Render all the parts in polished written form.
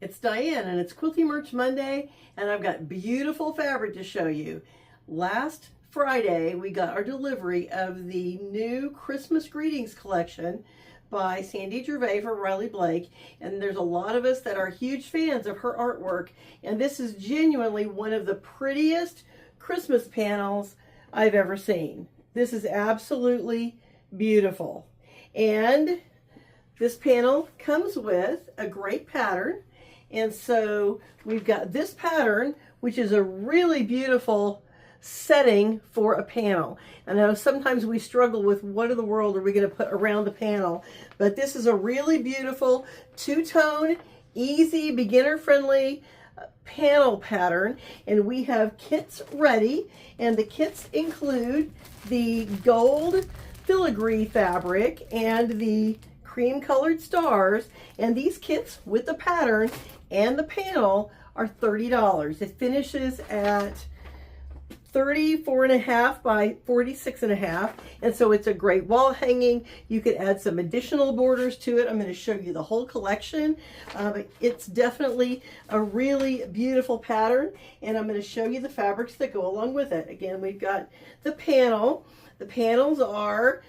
It's Diane and it's Quilty Merch Monday, and I've got beautiful fabric to show you. Last Friday we got our delivery of the new Christmas Greetings collection by Sandy Gervais for Riley Blake, and there's a lot of us that are huge fans of her artwork, and this is genuinely one of the prettiest Christmas panels I've ever seen. This is absolutely beautiful, and this panel comes with a great pattern. And so we've got this pattern, which is a really beautiful setting for a panel. I know sometimes we struggle with what in the world are we going to put around the panel, but this is a really beautiful two-tone, easy, beginner-friendly panel pattern. And we have kits ready, and the kits include the gold filigree fabric and the cream colored stars, and these kits with the pattern and the panel are $30. It finishes at 34.5 by 46.5, and so it's a great wall hanging. You could add some additional borders to it. I'm going to show you the whole collection. It's definitely a really beautiful pattern, and I'm going to show you the fabrics that go along with it. Again, we've got the panel. The panels are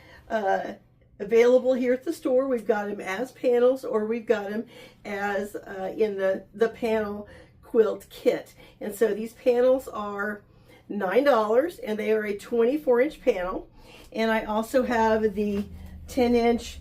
available here at the store. We've got them as panels, or we've got them as in the panel quilt kit. And so these panels are $9, and they are a 24-inch panel. And I also have the 10-inch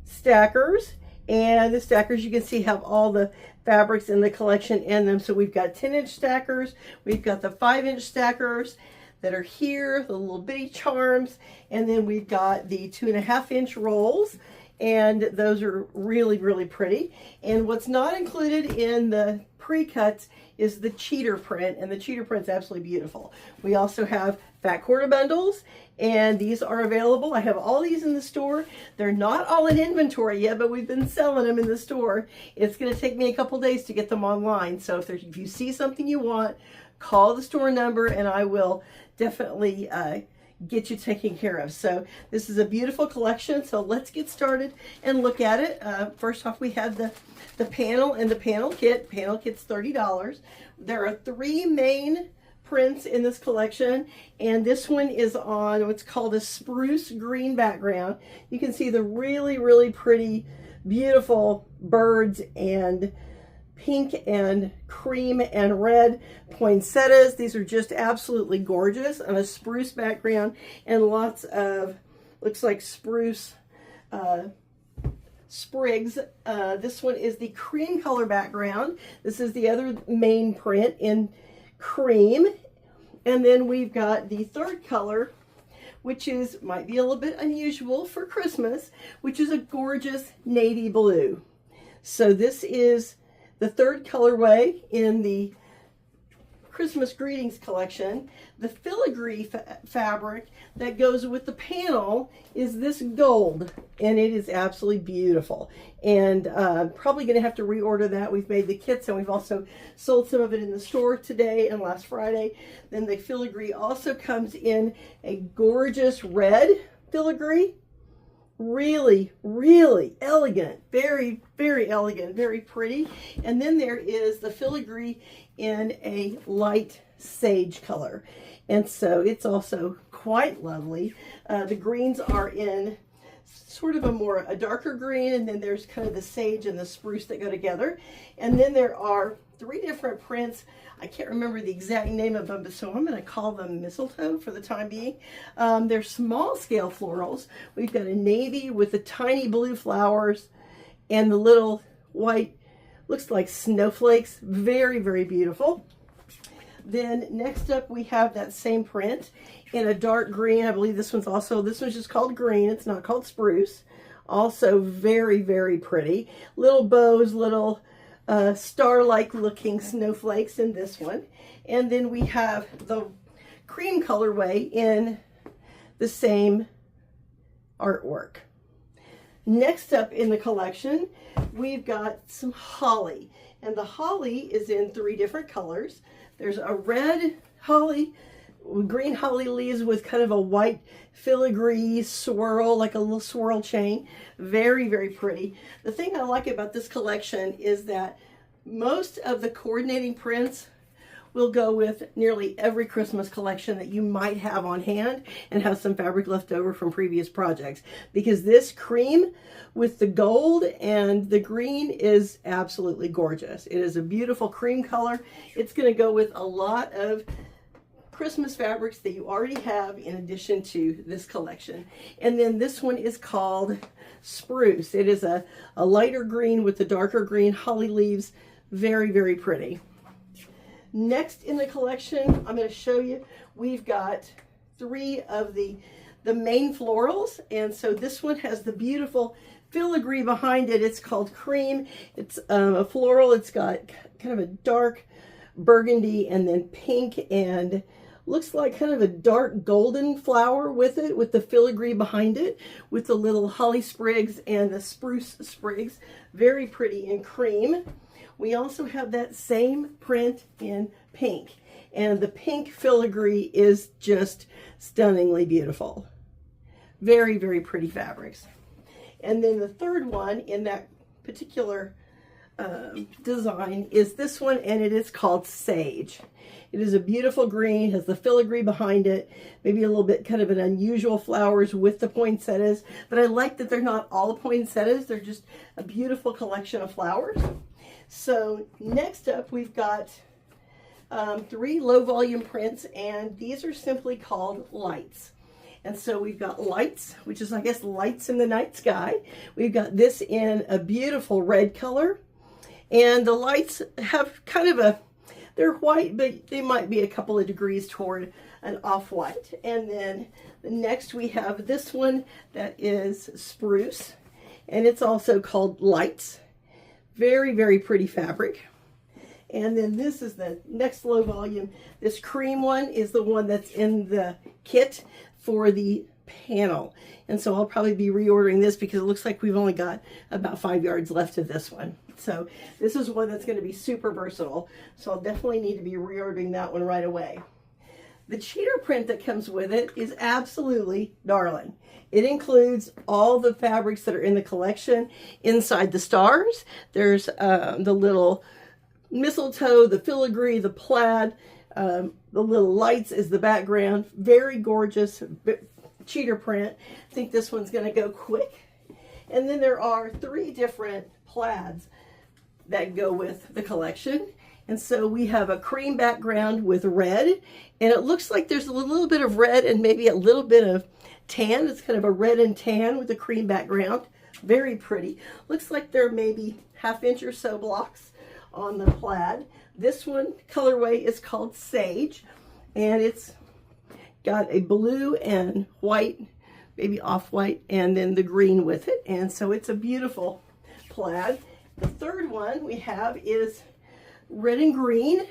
stackers, and the stackers, you can see, have all the fabrics in the collection in them. So we've got 10-inch stackers, we've got the 5-inch stackers that are here, the little bitty charms, and then we've got the 2.5-inch rolls, and those are really, really pretty. And what's not included in the pre-cuts is the cheater print, and the cheater print's absolutely beautiful. We also have fat quarter bundles, and these are available. I have all these in the store. They're not all in inventory yet, but we've been selling them in the store. It's going to take me a couple days to get them online, so if you see something you want, call the store number and I will definitely get you taken care of. So this is a beautiful collection, so let's get started and look at it. First off, we have the panel and the panel kit. Panel kit's $30. There are 3 main prints in this collection, and this one is on what's called a spruce green background. You can see the really, really pretty, beautiful birds and pink and cream and red poinsettias. These are just absolutely gorgeous on a spruce background, and lots of, looks like spruce sprigs. This one is the cream color background. This is the other main print in cream. And then we've got the third color, which might be a little bit unusual for Christmas, which is a gorgeous navy blue. So this is the third colorway in the Christmas Greetings collection. The filigree fabric that goes with the panel is this gold, and it is absolutely beautiful. And probably going to have to reorder that. We've made the kits, and we've also sold some of it in the store today and last Friday. Then the filigree also comes in a gorgeous red filigree. Really, really elegant, very, very elegant, very pretty. And then there is the filigree in a light sage color. And so it's also quite lovely. The greens are in sort of a darker green, and then there's kind of the sage and the spruce that go together. And then there are 3 different prints. I can't remember the exact name of them, so I'm going to call them mistletoe for the time being. They're small scale florals. We've got a navy with the tiny blue flowers and the little white, looks like snowflakes. Very, very beautiful. Then next up we have that same print in a dark green. I believe this one's just called green. It's not called spruce. Also very, very pretty. Little bows, little star-like looking snowflakes in this one. And then we have the cream colorway in the same artwork. Next up in the collection, we've got some holly. And the holly is in 3 different colors. There's a red holly, green holly leaves with kind of a white filigree swirl, like a little swirl chain. Very, very pretty. The thing I like about this collection is that Most of the coordinating prints will go with nearly every Christmas collection that you might have on hand and have some fabric left over from previous projects, because this cream with the gold and the green is absolutely gorgeous. It is a beautiful cream color. It's going to go with a lot of Christmas fabrics that you already have in addition to this collection. And then this one is called Spruce. It is a lighter green with the darker green holly leaves. Very, very pretty. Next in the collection, I'm going to show you, we've got 3 of the main florals. And so this one has the beautiful filigree behind it. It's called Cream. It's a floral. It's got kind of a dark burgundy and then pink and looks like kind of a dark golden flower with it, with the filigree behind it, with the little holly sprigs and the spruce sprigs. Very pretty in cream. We also have that same print in pink, and the pink filigree is just stunningly beautiful. Very, very pretty fabrics. And then the third one in that particular design is this one, and it is called Sage. It is a beautiful green, has the filigree behind it, maybe a little bit kind of an unusual flowers with the poinsettias, but I like that they're not all poinsettias, they're just a beautiful collection of flowers. So next up, we've got 3 low volume prints, and these are simply called Lights. And so we've got Lights, which is, I guess, lights in the night sky. We've got this in a beautiful red color, and the lights have kind of they're white, but they might be a couple of degrees toward an off-white. And then the next we have this one that is Spruce, and it's also called Lights. Very, very pretty fabric. And then this is the next low volume. This cream one is the one that's in the kit for the panel. And so I'll probably be reordering this because it looks like we've only got about 5 yards left of this one. So this is one that's going to be super versatile. So I'll definitely need to be reordering that one right away. The cheater print that comes with it is absolutely darling. It includes all the fabrics that are in the collection inside the stars. There's the little mistletoe, the filigree, the plaid, the little lights is the background. Very gorgeous cheater print. I think this one's going to go quick. And then there are 3 different plaids that go with the collection. And so we have a cream background with red, and it looks like there's a little bit of red and maybe a little bit of tan. It's kind of a red and tan with a cream background. Very pretty. Looks like there may be 1/2 inch or so blocks on the plaid. This one colorway is called Sage, and it's got a blue and white, maybe off-white, and then the green with it. And so it's a beautiful plaid. The third one we have is red and green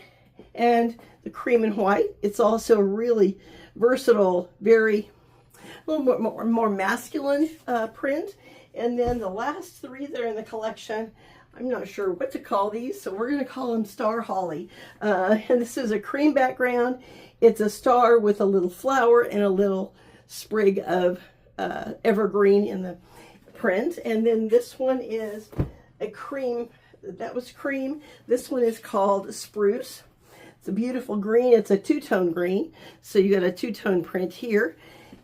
and the cream and white. It's also really versatile, very a little more masculine print. And then the last 3 that are in the collection, I'm not sure what to call these, so we're going to call them Star Holly. And this is a cream background. It's a star with a little flower and a little sprig of evergreen in the print. And then this one is a cream. That was cream. This one is called Spruce. It's a beautiful green. It's a 2-tone green. So you got a 2-tone print here,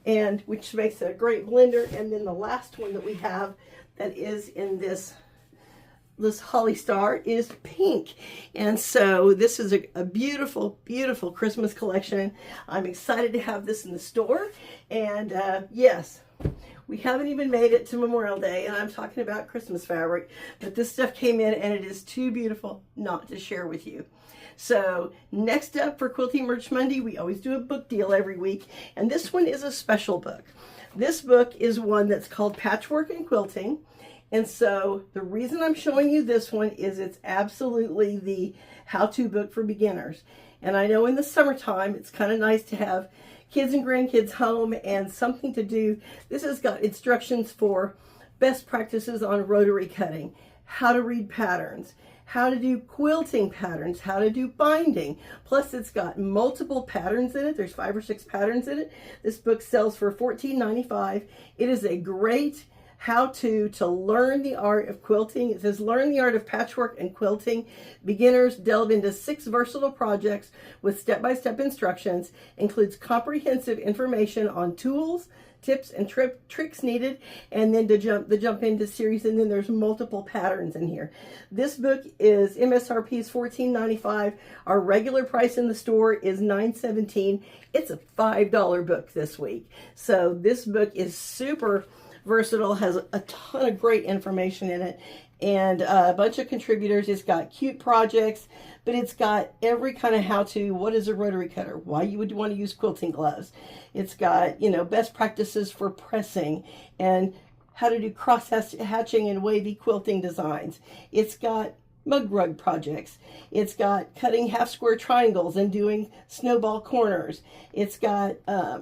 and which makes it a great blender. And then the last one that we have that is in this holly star is pink. And so this is a beautiful, beautiful Christmas collection. I'm excited to have this in the store. And yes, we haven't even made it to Memorial Day, and I'm talking about Christmas fabric, but this stuff came in and it is too beautiful not to share with you. So next up for Quilting Merch Monday, we always do a book deal every week, and this one is a special book. This book is one that's called Patchwork and Quilting, and so the reason I'm showing you this one is it's absolutely the how-to book for beginners. And I know in the summertime it's kind of nice to have kids and grandkids home and something to do. This has got instructions for best practices on rotary cutting, how to read patterns, how to do quilting patterns, how to do binding. Plus it's got multiple patterns in it. There's 5 or 6 patterns in it. This book sells for $14.95. It is a great how to learn the art of quilting. It says, learn the art of patchwork and quilting. Beginners delve into 6 versatile projects with step-by-step instructions. Includes comprehensive information on tools, tips, and tricks needed, and then to jump into series, and then there's multiple patterns in here. This book is MSRP is $14.95. Our regular price in the store is $9.17. It's a $5 book this week. So this book is super versatile, has a ton of great information in it, and a bunch of contributors. It's got cute projects, but it's got every kind of how-to. What is a rotary cutter? Why you would want to use quilting gloves. It's got, you know, best practices for pressing and how to do cross hatching and wavy quilting designs. It's got mug rug projects. It's got cutting half square triangles and doing snowball corners. It's got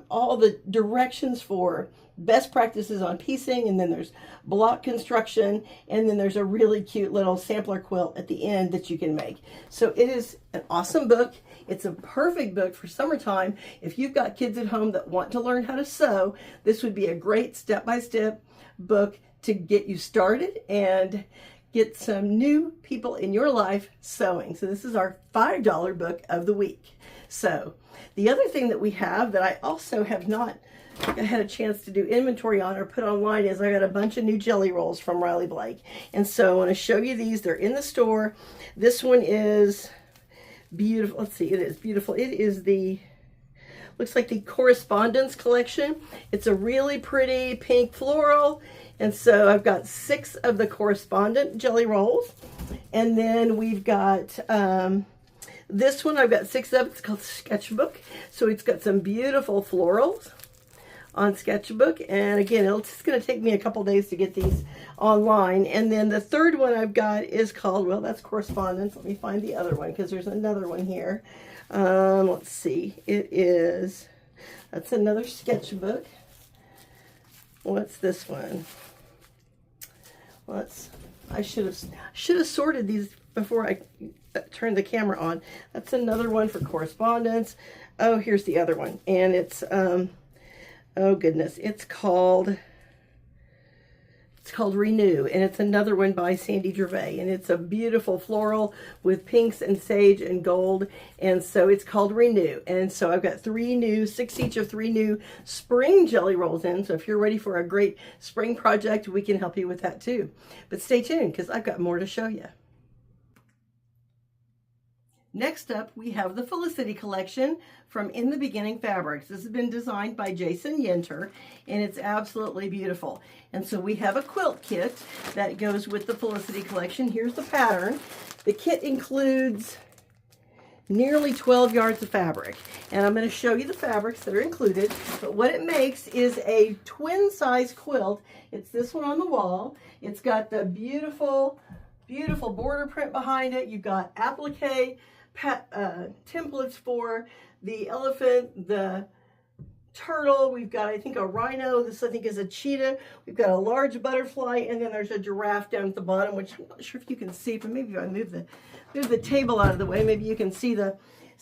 all the directions for best practices on piecing, and then there's block construction, and then there's a really cute little sampler quilt at the end that you can make. So it is an awesome book. It's a perfect book for summertime. If you've got kids at home that want to learn how to sew, this would be a great step-by-step book to get you started and get some new people in your life sewing. So this is our $5 book of the week. So the other thing that we have that I also have not had a chance to do inventory on or put online is I got a bunch of new jelly rolls from Riley Blake. And so I want to show you these. They're in the store. This one is beautiful. Let's see, it is beautiful. It is the, looks like the Correspondence collection. It's a really pretty pink floral. And so I've got 6 of the Correspondent jelly rolls. And then we've got this one, I've got 6 of. It's called Sketchbook. So it's got some beautiful florals on Sketchbook, and again, it's just going to take me a couple days to get these online. And then the third one I've got is called, well, that's Correspondence. Let me find the other one because there's another one here. Let's see, that's another Sketchbook. What's this one? I should have sorted these before I turned the camera on. That's another one for Correspondence. Oh, here's the other one, and it's oh goodness, it's called Renew, and it's another one by Sandy Gervais, and it's a beautiful floral with pinks and sage and gold, and so it's called Renew. And so I've got 6 each of 3 new spring jelly rolls in, so if you're ready for a great spring project, we can help you with that too. But stay tuned because I've got more to show you. Next up, we have the Felicity collection from In the Beginning Fabrics. This has been designed by Jason Yenter, and it's absolutely beautiful. And so we have a quilt kit that goes with the Felicity collection. Here's the pattern. The kit includes nearly 12 yards of fabric, and I'm going to show you the fabrics that are included. But what it makes is a twin size quilt. It's this one on the wall. It's got the beautiful, beautiful border print behind it. You've got applique templates for the elephant, the turtle. We've got, I think, a rhino. This, I think, is a cheetah. We've got a large butterfly, and then there's a giraffe down at the bottom, which I'm not sure if you can see, but maybe if I move the table out of the way, maybe you can see the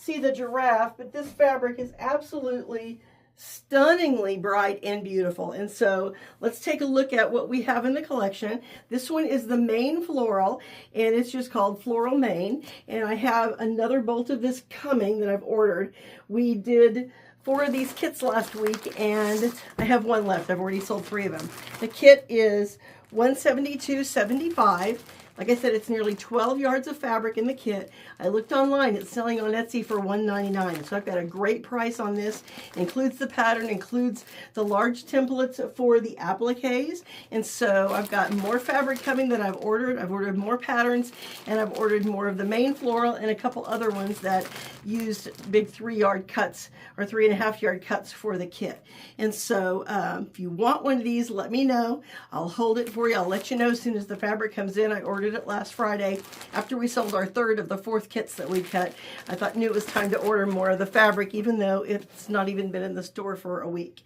giraffe. But this fabric is absolutely stunningly bright and beautiful. And so let's take a look at what we have in the collection. This one is the Maine floral, and it's just called Floral Maine. And I have another bolt of this coming that I've ordered. We did 4 of these kits last week, and I have 1 left. I've already sold 3 of them. The kit is $172.75. Like I said, it's nearly 12 yards of fabric in the kit. I looked online. It's selling on Etsy for $1.99. So I've got a great price on this. It includes the pattern, includes the large templates for the appliques. And so I've got more fabric coming that I've ordered. I've ordered more patterns, and I've ordered more of the Maine floral and a couple other ones that used big 3-yard cuts or 3.5-yard cuts for the kit. And so if you want one of these, let me know. I'll hold it for you. I'll let you know as soon as the fabric comes in. I ordered it last Friday after we sold our 3rd of the 4th kits that we cut. I knew it was time to order more of the fabric, even though it's not even been in the store for a week.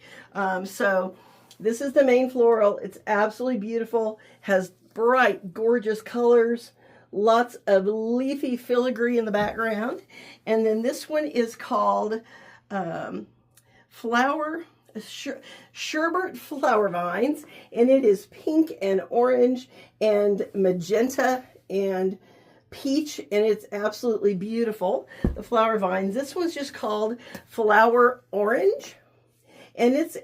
So this is the Maine floral. It's absolutely beautiful, has bright, gorgeous colors, lots of leafy filigree in the background. And then this one is called Flower sherbet flower vines, and it is pink and orange and magenta and peach, and it's absolutely beautiful, the flower vines. This one's just called Flower Orange, and it's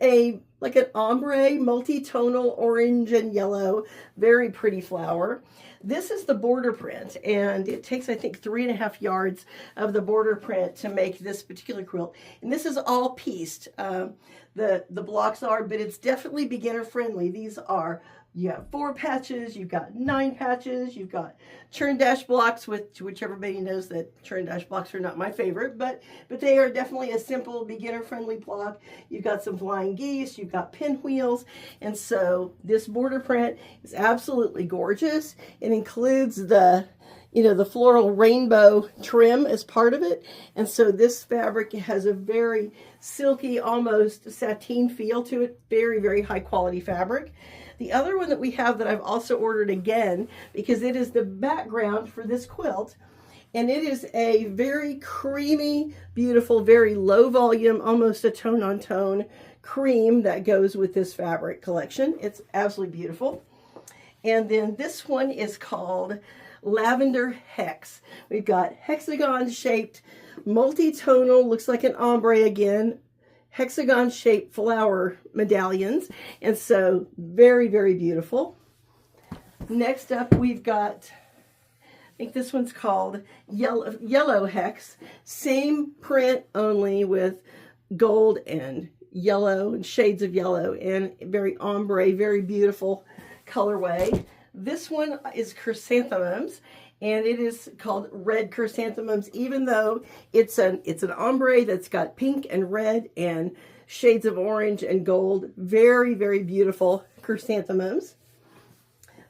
like an ombre multi-tonal orange and yellow, very pretty flower. This is the border print, and it takes, I think, 3.5 yards of the border print to make this particular quilt. And this is all pieced. The blocks are, but it's definitely beginner friendly. These are, you have 4 patches, you've got 9 patches, you've got churn dash blocks, which everybody knows that churn dash blocks are not my favorite, but they are definitely a simple beginner friendly block. You've got some flying geese, you've got pinwheels, and so this border print is absolutely gorgeous. It includes the floral rainbow trim as part of it, and so this fabric has a very silky, almost sateen feel to it. Very, very high quality fabric. The other one that we have that I've also ordered again, because it is the background for this quilt, and it is a very creamy, beautiful, very low volume, almost a tone on tone cream that goes with this fabric collection. It's absolutely beautiful. And then this one is called Lavender Hex. We've got hexagon shaped, multi-tonal, looks like an ombre again, hexagon shaped flower medallions, and so very, very beautiful. Next up we've got, I think this one's called Yellow Hex. Same print, only with gold and yellow and shades of yellow, and very ombre, very beautiful colorway. This one is chrysanthemums, and it is called Red Chrysanthemums, even though it's an ombre that's got pink and red and shades of orange and gold. Very, very beautiful chrysanthemums.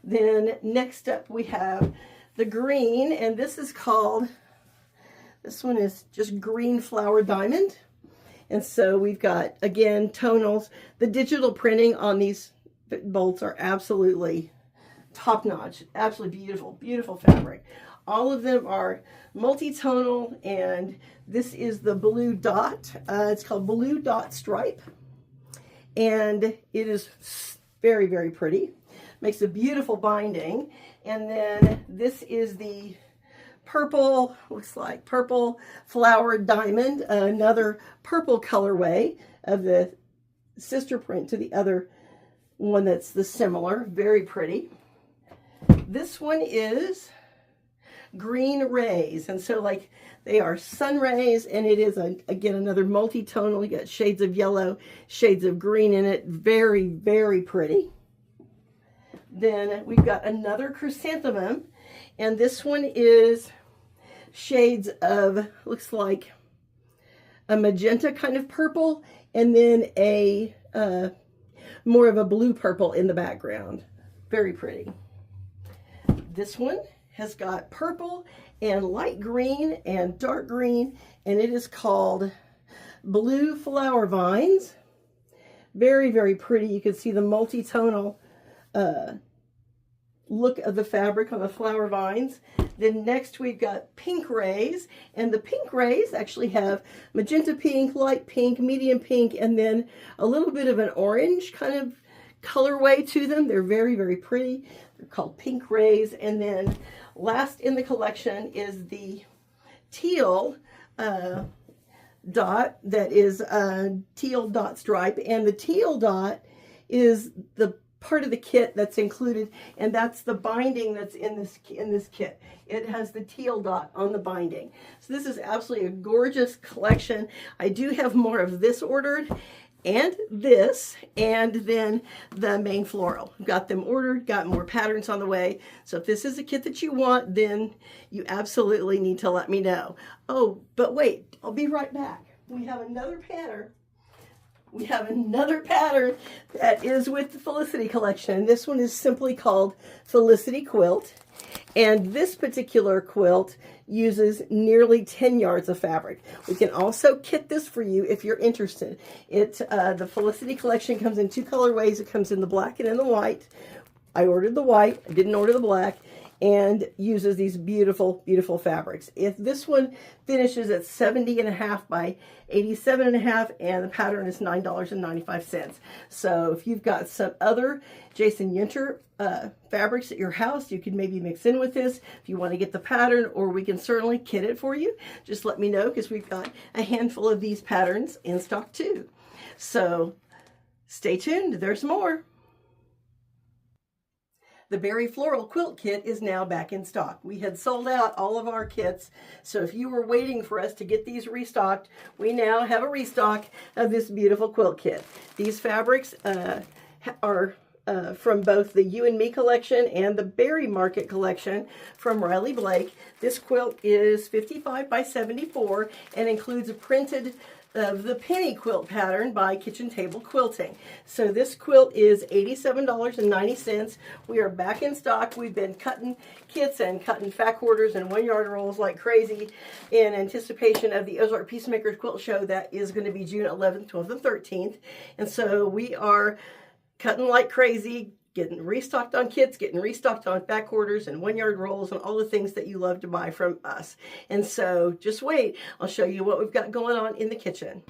Then next up we have the green, and this one is just green flower diamond. And so we've got, again, tonals. The digital printing on these bolts are absolutely top-notch. Absolutely beautiful, beautiful fabric. All of them are multi-tonal, and this is the blue dot. It's called Blue Dot Stripe, and it is very, very pretty. Makes a beautiful binding. And then this is the purple, looks like purple flower diamond, another purple colorway of the sister print to the other one that's the similar. Very pretty. This one is Green Rays, and so like they are sun rays, and it is again another multi-tonal. You got shades of yellow, shades of green in it. Very, very pretty. Then we've got another chrysanthemum, and this one is shades of, looks like a magenta kind of purple, and then a more of a blue purple in the background. Very pretty. This one has got purple and light green and dark green, and it is called Blue Flower Vines. Very, very pretty. You can see the multi-tonal look of the fabric on the flower vines. Then next we've got Pink Rays, and the Pink Rays actually have magenta pink, light pink, medium pink, and then a little bit of an orange kind of colorway to them. They're very, very pretty. They're called Pink Rays. And then last in the collection is the teal dot, that is teal dot stripe, and the teal dot is the part of the kit that's included, and that's the binding that's in this kit. It has the teal dot on the binding. So this is absolutely a gorgeous collection. I do have more of this ordered, and this, and then the main floral. Got them ordered, got more patterns on the way. So if this is a kit that you want, then you absolutely need to let me know. Oh, but wait, I'll be right back. We have another pattern. We have another pattern that is with the Felicity collection. This one is simply called Felicity Quilt. And this particular quilt uses nearly 10 yards of fabric. We can also kit this for you if you're interested. The Felicity collection comes in 2 colorways. It comes in the black and in the white. I ordered the white. I didn't order the black. and uses these beautiful, beautiful fabrics. If this one finishes at 70.5 by 87.5, and the pattern is $9.95. So if you've got some other Jason Yenter fabrics at your house, you can maybe mix in with this if you want to get the pattern, or we can certainly kit it for you. Just let me know, because we've got a handful of these patterns in stock too. So stay tuned, there's more. The Berry Floral Quilt Kit is now back in stock. We had sold out all of our kits, so if you were waiting for us to get these restocked, we now have a restock of this beautiful quilt kit. These fabrics are from both the You and Me collection and the Berry Market collection from Riley Blake. This quilt is 55 by 74 and includes a printed of the penny quilt pattern by Kitchen Table Quilting. So this quilt is $87.90. We are back in stock. We've been cutting kits and cutting fat quarters and 1-yard rolls like crazy in anticipation of the Ozark Peacemakers Quilt Show that is going to be June 11th, 12th, and 13th. And so we are cutting like crazy, getting restocked on kits, getting restocked on fat quarters and 1-yard rolls and all the things that you love to buy from us. And so just wait, I'll show you what we've got going on in the kitchen.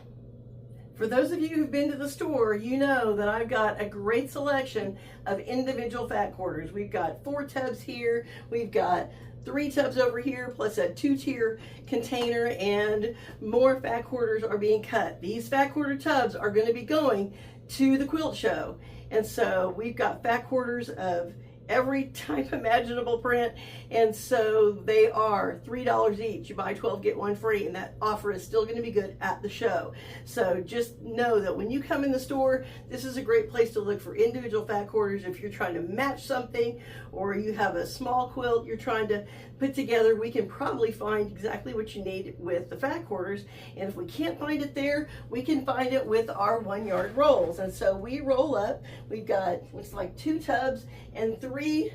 For those of you who've been to the store, you know that I've got a great selection of individual fat quarters. We've got 4 tubs here, we've got 3 tubs over here, plus a 2-tier container, and more fat quarters are being cut. These fat quarter tubs are going to be going to the quilt show. And so we've got fat quarters of every type imaginable print, and so they are $3 each. You buy 12, get 1 free, and that offer is still going to be good at the show. So just know that when you come in the store, this is a great place to look for individual fat quarters. If you're trying to match something, or you have a small quilt you're trying to put together, we can probably find exactly what you need with the fat quarters. And if we can't find it there, we can find it with our 1-yard rolls. And so we roll up, we've got, looks like 2 tubs and 3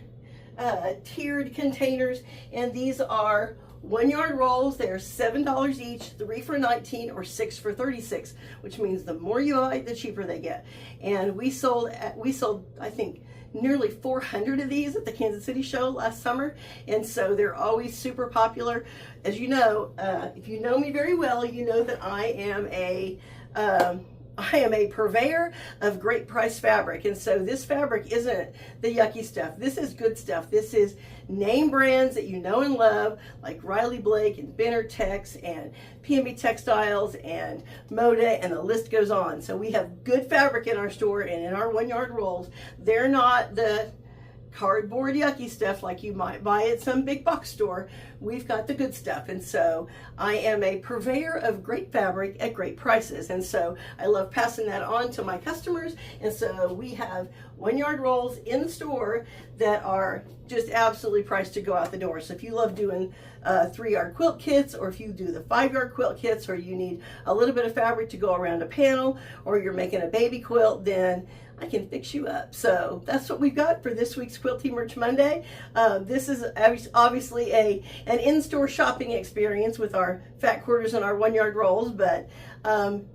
tiered containers, and these are 1-yard rolls. They're $7 each, 3 for $19 or 6 for $36, which means the more you buy, the cheaper they get. And we sold I think nearly 400 of these at the Kansas City show last summer, and so they're always super popular. As you know, if you know me very well, you know that I am a purveyor of great price fabric, and so this fabric isn't the yucky stuff. This is good stuff. This is name brands that you know and love, like Riley Blake and Benner Tex and P&B Textiles and Moda, and the list goes on. So we have good fabric in our store, and in our 1-yard rolls, they're not the cardboard yucky stuff like you might buy at some big box store. We've got the good stuff, and so I am a purveyor of great fabric at great prices, and so I love passing that on to my customers. And so we have 1-yard rolls in the store that are just absolutely priced to go out the door. So if you love doing 3-yard quilt kits, or if you do the 5-yard quilt kits, or you need a little bit of fabric to go around a panel, or you're making a baby quilt, then I can fix you up. So that's what we've got for this week's Quilty Merch Monday. This is obviously an in-store shopping experience with our fat quarters and our 1-yard rolls, but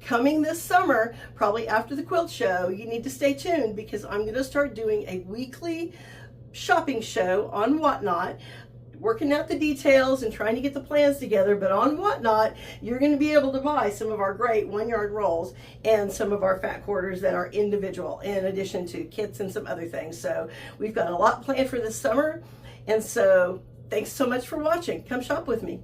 coming this summer, probably after the quilt show, you need to stay tuned, because I'm going to start doing a weekly shopping show on Whatnot, working out the details and trying to get the plans together. But on Whatnot, you're going to be able to buy some of our great 1-yard rolls and some of our fat quarters that are individual, in addition to kits and some other things. So we've got a lot planned for this summer, and so thanks so much for watching. Come shop with me.